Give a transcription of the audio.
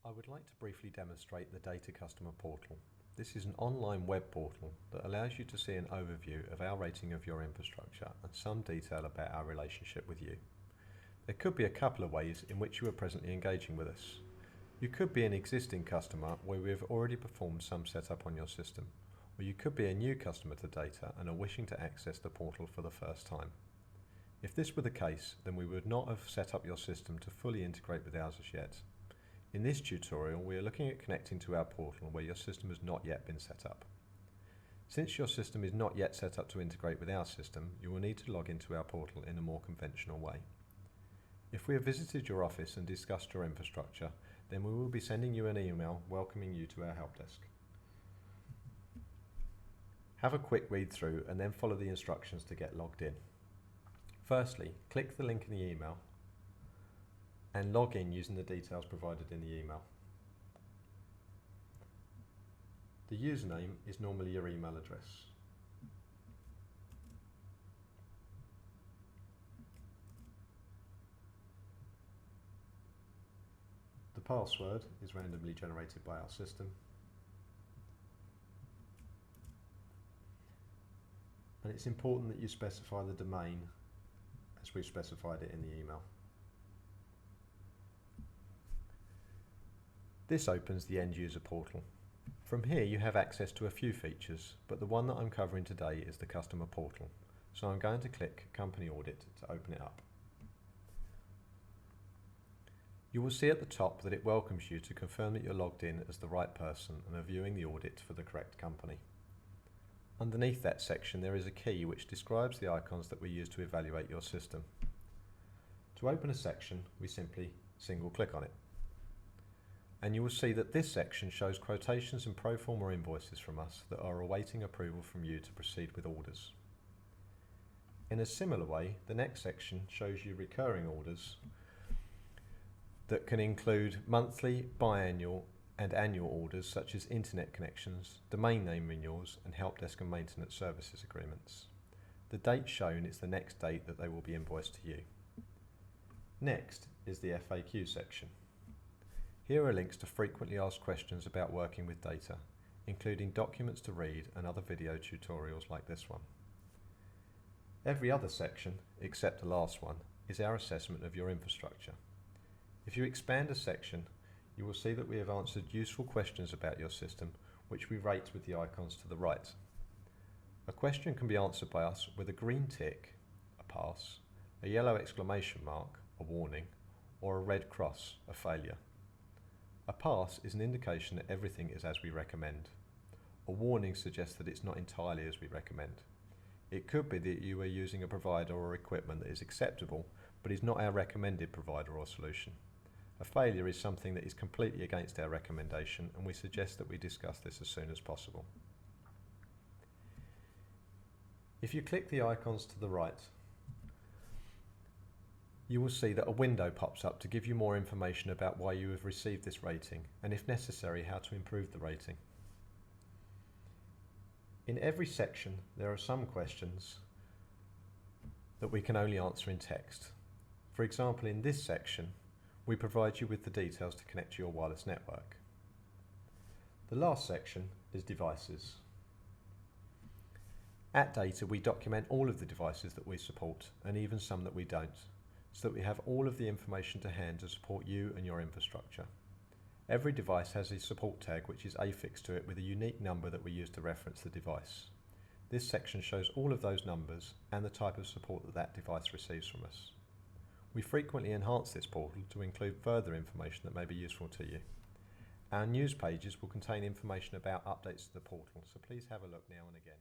I would like to briefly demonstrate the Data Customer Portal. This is an online web portal that allows you to see an overview of our rating of your infrastructure and some detail about our relationship with you. There could be a couple of ways in which you are presently engaging with us. You could be an existing customer where we have already performed some setup on your system, or you could be a new customer to Data and are wishing to access the portal for the first time. If this were the case, then we would not have set up your system to fully integrate with ours as yet. In this tutorial, we are looking at connecting to our portal where your system has not yet been set up. Since your system is not yet set up to integrate with our system, you will need to log into our portal in a more conventional way. If we have visited your office and discussed your infrastructure, then we will be sending you an email welcoming you to our help desk. Have a quick read through and then follow the instructions to get logged in. Firstly, click the link in the email and log in using the details provided in the email. The username is normally your email address. The password is randomly generated by our system. And it's important that you specify the domain as we've specified it in the email. This opens the end user portal. From here you have access to a few features, but the one that I'm covering today is the customer portal. So I'm going to click Company Audit to open it up. You will see at the top that it welcomes you to confirm that you're logged in as the right person and are viewing the audit for the correct company. Underneath that section there is a key which describes the icons that we use to evaluate your system. To open a section, we simply single click on it. And you will see that this section shows quotations and pro forma invoices from us that are awaiting approval from you to proceed with orders. In a similar way, the next section shows you recurring orders that can include monthly, biannual and annual orders such as internet connections, domain name renewals and help desk and maintenance services agreements. The date shown is the next date that they will be invoiced to you. Next is the FAQ section. Here are links to frequently asked questions about working with data, including documents to read and other video tutorials like this one. Every other section, except the last one, is our assessment of your infrastructure. If you expand a section, you will see that we have answered useful questions about your system, which we rate with the icons to the right. A question can be answered by us with a green tick, a pass, a yellow exclamation mark, a warning, or a red cross, a failure. A pass is an indication that everything is as we recommend. A warning suggests that it's not entirely as we recommend. It could be that you are using a provider or equipment that is acceptable, but is not our recommended provider or solution. A failure is something that is completely against our recommendation, and we suggest that we discuss this as soon as possible. If you click the icons to the right, you will see that a window pops up to give you more information about why you have received this rating and, if necessary, how to improve the rating. In every section there are some questions that we can only answer in text. For example, in this section we provide you with the details to connect to your wireless network. The last section is devices. At Data we document all of the devices that we support and even some that we don't, so that we have all of the information to hand to support you and your infrastructure. Every device has a support tag which is affixed to it with a unique number that we use to reference the device. This section shows all of those numbers and the type of support that that device receives from us. We frequently enhance this portal to include further information that may be useful to you. Our news pages will contain information about updates to the portal, so please have a look now and again.